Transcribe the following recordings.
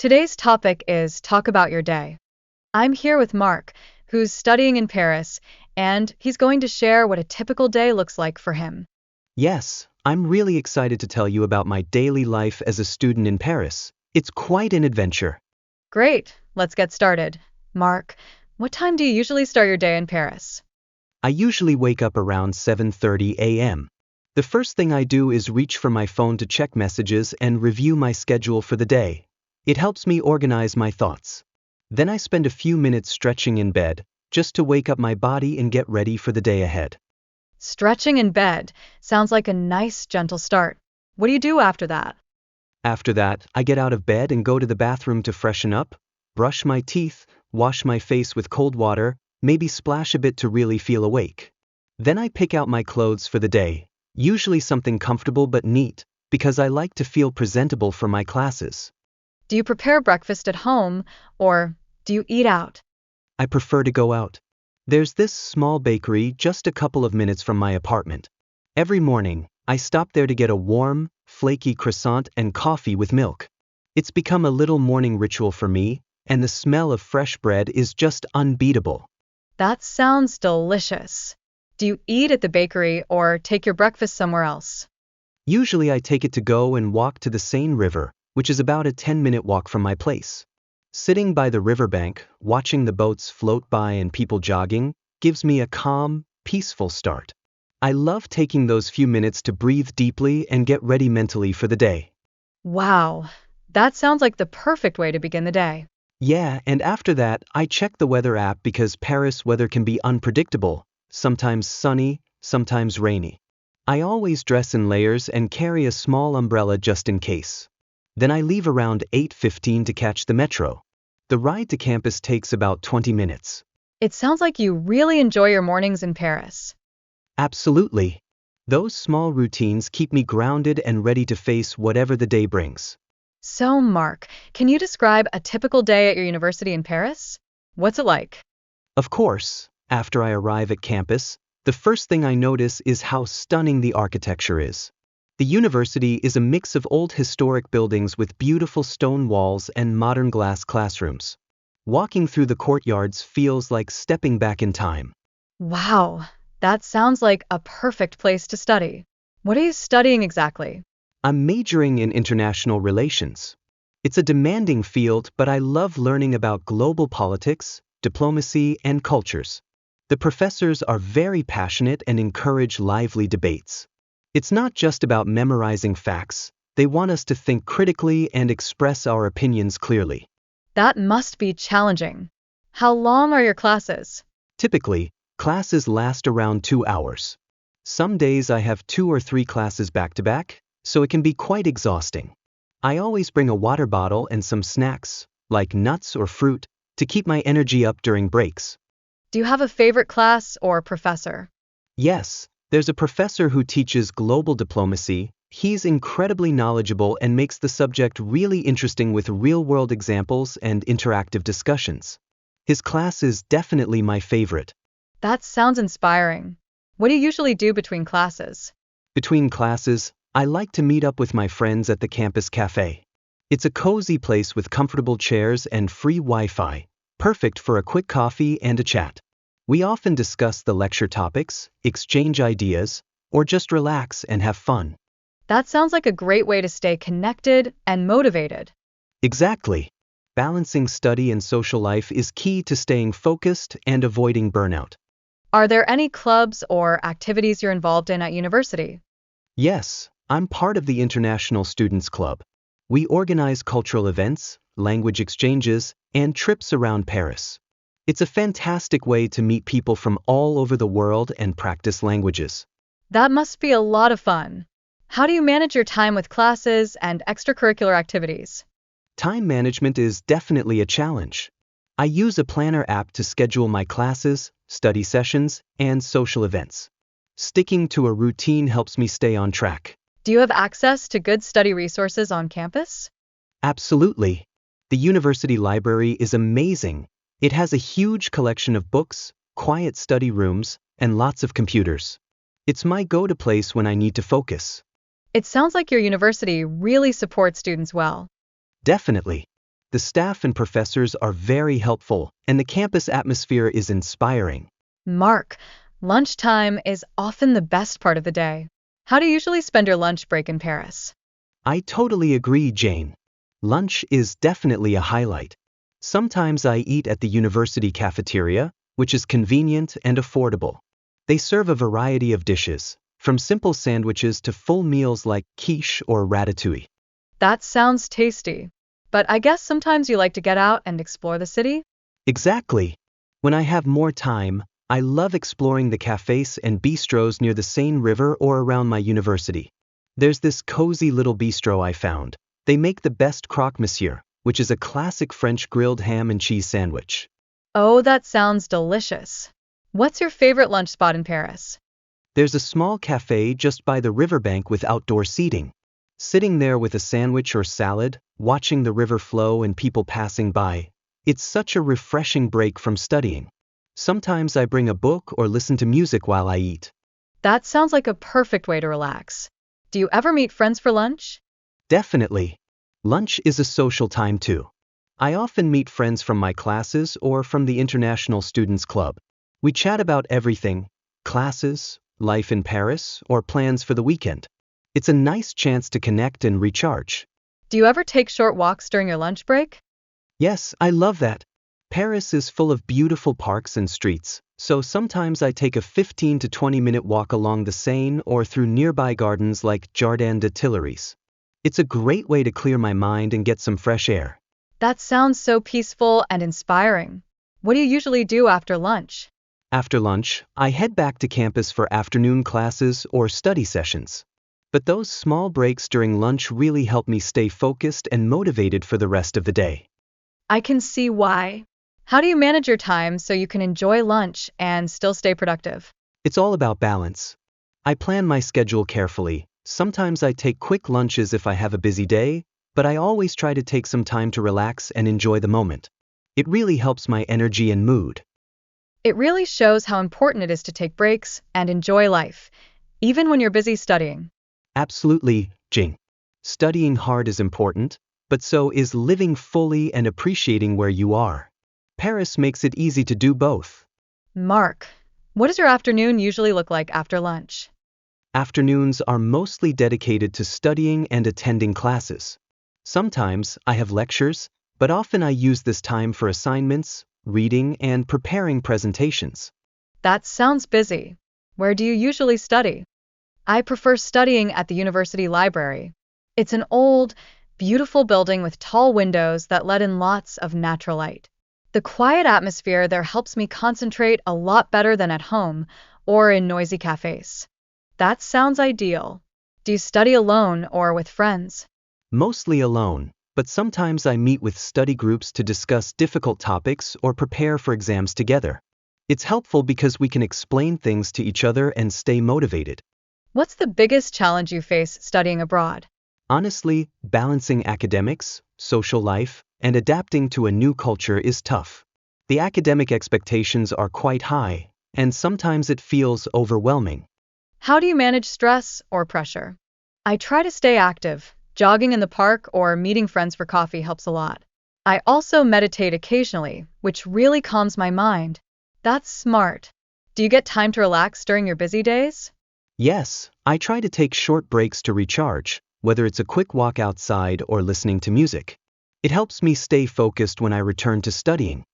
Today's topic is Talk About Your Day. I'm here with Mark, who's studying in Paris, and he's going to share what a typical day looks like for him. Yes, I'm really excited to tell you about my daily life as a student in Paris. It's quite an adventure. Great, let's get started. Mark, what time do you usually start your day in Paris? I usually wake up around 7:30 a.m. The first thing I do is reach for my phone to check messages and review my schedule for the day. It helps me organize my thoughts. Then I spend a few minutes stretching in bed, just to wake up my body and get ready for the day ahead. Stretching in bed sounds like a nice, gentle start. What do you do after that? After that, I get out of bed and go to the bathroom to freshen up, brush my teeth, wash my face with cold water, maybe splash a bit to really feel awake. Then I pick out my clothes for the day, usually something comfortable but neat, because I like to feel presentable for my classes. Do you prepare breakfast at home, or do you eat out? I prefer to go out. There's this small bakery just a couple of minutes from my apartment. Every morning, I stop there to get a warm, flaky croissant and coffee with milk. It's become a little morning ritual for me, and the smell of fresh bread is just unbeatable. That sounds delicious. Do you eat at the bakery or take your breakfast somewhere else? Usually I take it to go and walk to the Seine River, which is about a 10-minute walk from my place. Sitting by the riverbank, watching the boats float by and people jogging, gives me a calm, peaceful start. I love taking those few minutes to breathe deeply and get ready mentally for the day. Wow, that sounds like the perfect way to begin the day. Yeah, and after that, I check the weather app because Paris weather can be unpredictable, sometimes sunny, sometimes rainy. I always dress in layers and carry a small umbrella just in case. Then I leave around 8:15 to catch the metro. The ride to campus takes about 20 minutes. It sounds like you really enjoy your mornings in Paris. Absolutely. Those small routines keep me grounded and ready to face whatever the day brings. So, Mark, can you describe a typical day at your university in Paris? What's it like? Of course, after I arrive at campus, the first thing I notice is how stunning the architecture is. The university is a mix of old historic buildings with beautiful stone walls and modern glass classrooms. Walking through the courtyards feels like stepping back in time. Wow, that sounds like a perfect place to study. What are you studying exactly? I'm majoring in international relations. It's a demanding field, but I love learning about global politics, diplomacy, and cultures. The professors are very passionate and encourage lively debates. It's not just about memorizing facts, they want us to think critically and express our opinions clearly. That must be challenging. How long are your classes? Typically, classes last around 2 hours. Some days I have 2 or 3 classes back to back, so it can be quite exhausting. I always bring a water bottle and some snacks, like nuts or fruit, to keep my energy up during breaks. Do you have a favorite class or professor? Yes, there's a professor who teaches global diplomacy. He's incredibly knowledgeable and makes the subject really interesting with real-world examples and interactive discussions. His class is definitely my favorite. That sounds inspiring. What do you usually do between classes? Between classes, I like to meet up with my friends at the campus cafe. It's a cozy place with comfortable chairs and free Wi-Fi, perfect for a quick coffee and a chat. We often discuss the lecture topics, exchange ideas, or just relax and have fun. That sounds like a great way to stay connected and motivated. Exactly. Balancing study and social life is key to staying focused and avoiding burnout. Are there any clubs or activities you're involved in at university? Yes, I'm part of the International Students Club. We organize cultural events, language exchanges, and trips around Paris. It's a fantastic way to meet people from all over the world and practice languages. That must be a lot of fun. How do you manage your time with classes and extracurricular activities? Time management is definitely a challenge. I use a planner app to schedule my classes, study sessions, and social events. Sticking to a routine helps me stay on track. Do you have access to good study resources on campus? Absolutely. The university library is amazing. It has a huge collection of books, quiet study rooms, and lots of computers. It's my go-to place when I need to focus. It sounds like your university really supports students well. Definitely. The staff and professors are very helpful, and the campus atmosphere is inspiring. Mark, lunchtime is often the best part of the day. How do you usually spend your lunch break in Paris? I totally agree, Jane. Lunch is definitely a highlight. Sometimes I eat at the university cafeteria, which is convenient and affordable. They serve a variety of dishes, from simple sandwiches to full meals like quiche or ratatouille. That sounds tasty. But I guess sometimes you like to get out and explore the city? Exactly. When I have more time, I love exploring the cafes and bistros near the Seine River or around my university. There's this cozy little bistro I found. They make the best croque monsieur, which is a classic French grilled ham and cheese sandwich. Oh, that sounds delicious. What's your favorite lunch spot in Paris? There's a small cafe just by the riverbank with outdoor seating. Sitting there with a sandwich or salad, watching the river flow and people passing by, it's such a refreshing break from studying. Sometimes I bring a book or listen to music while I eat. That sounds like a perfect way to relax. Do you ever meet friends for lunch? Definitely. Lunch is a social time too. I often meet friends from my classes or from the International Students Club. We chat about everything: classes, life in Paris, or plans for the weekend. It's a nice chance to connect and recharge. Do you ever take short walks during your lunch break? Yes, I love that. Paris is full of beautiful parks and streets, so sometimes I take a 15 to 20-minute walk along the Seine or through nearby gardens like Jardin des Tuileries. It's a great way to clear my mind and get some fresh air. That sounds so peaceful and inspiring. What do you usually do after lunch? After lunch, I head back to campus for afternoon classes or study sessions. But those small breaks during lunch really help me stay focused and motivated for the rest of the day. I can see why. How do you manage your time so you can enjoy lunch and still stay productive? It's all about balance. I plan my schedule carefully. Sometimes I take quick lunches if I have a busy day, but I always try to take some time to relax and enjoy the moment. It really helps my energy and mood. It really shows how important it is to take breaks and enjoy life, even when you're busy studying. Absolutely, Jing. Studying hard is important, but so is living fully and appreciating where you are. Paris makes it easy to do both. Mark, what does your afternoon usually look like after lunch? Afternoons are mostly dedicated to studying and attending classes. Sometimes I have lectures, but often I use this time for assignments, reading, and preparing presentations. That sounds busy. Where do you usually study? I prefer studying at the university library. It's an old, beautiful building with tall windows that let in lots of natural light. The quiet atmosphere there helps me concentrate a lot better than at home or in noisy cafes. That sounds ideal. Do you study alone or with friends? Mostly alone, but sometimes I meet with study groups to discuss difficult topics or prepare for exams together. It's helpful because we can explain things to each other and stay motivated. What's the biggest challenge you face studying abroad? Honestly, balancing academics, social life, and adapting to a new culture is tough. The academic expectations are quite high, and sometimes it feels overwhelming. How do you manage stress or pressure? I try to stay active. Jogging in the park or meeting friends for coffee helps a lot. I also meditate occasionally, which really calms my mind. That's smart. Do you get time to relax during your busy days? Yes, I try to take short breaks to recharge, whether it's a quick walk outside or listening to music. It helps me stay focused when I return to studying.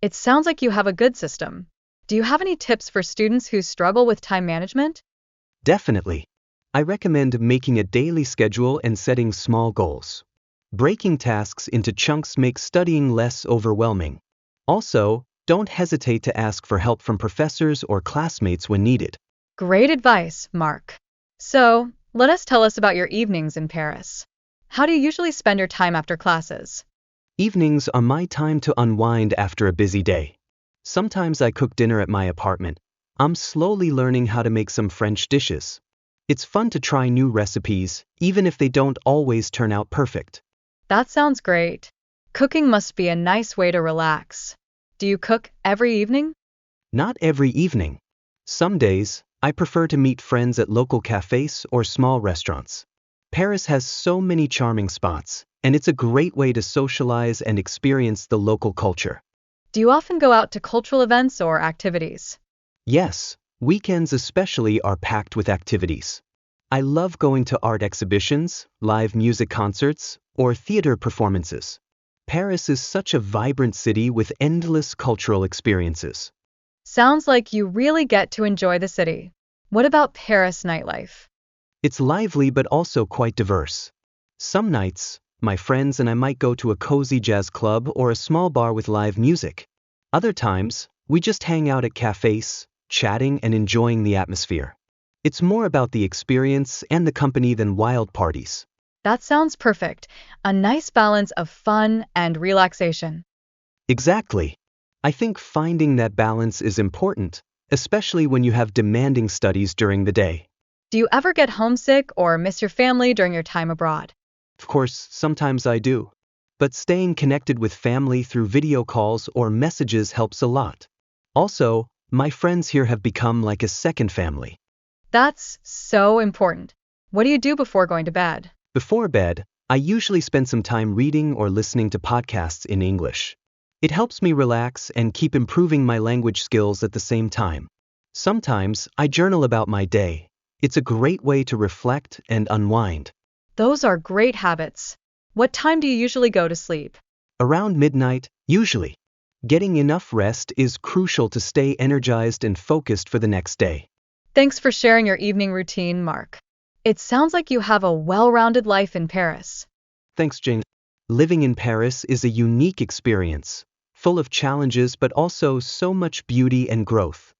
It sounds like you have a good system. Do you have any tips for students who struggle with time management? Definitely. I recommend making a daily schedule and setting small goals. Breaking tasks into chunks makes studying less overwhelming. Also, don't hesitate to ask for help from professors or classmates when needed. Great advice, Mark. So, let us tell us about your evenings in Paris. How do you usually spend your time after classes? Evenings are my time to unwind after a busy day. Sometimes I cook dinner at my apartment. I'm slowly learning how to make some French dishes. It's fun to try new recipes, even if they don't always turn out perfect. That sounds great. Cooking must be a nice way to relax. Do you cook every evening? Not every evening. Some days, I prefer to meet friends at local cafes or small restaurants. Paris has so many charming spots, and it's a great way to socialize and experience the local culture. Do you often go out to cultural events or activities? Yes, weekends especially are packed with activities. I love going to art exhibitions, live music concerts, or theater performances. Paris is such a vibrant city with endless cultural experiences. Sounds like you really get to enjoy the city. What about Paris nightlife? It's lively but also quite diverse. Some nights, my friends and I might go to a cozy jazz club or a small bar with live music. Other times, we just hang out at cafes, chatting and enjoying the atmosphere. It's more about the experience and the company than wild parties. That sounds perfect. A nice balance of fun and relaxation. Exactly. I think finding that balance is important, especially when you have demanding studies during the day. Do you ever get homesick or miss your family during your time abroad? Of course, sometimes I do. But staying connected with family through video calls or messages helps a lot. Also, my friends here have become like a second family. That's so important. What do you do before going to bed? Before bed, I usually spend some time reading or listening to podcasts in English. It helps me relax and keep improving my language skills at the same time. Sometimes, I journal about my day. It's a great way to reflect and unwind. Those are great habits. What time do you usually go to sleep? Around midnight, usually. Getting enough rest is crucial to stay energized and focused for the next day. Thanks for sharing your evening routine, Mark. It sounds like you have a well-rounded life in Paris. Thanks, Jane. Living in Paris is a unique experience, full of challenges but also so much beauty and growth.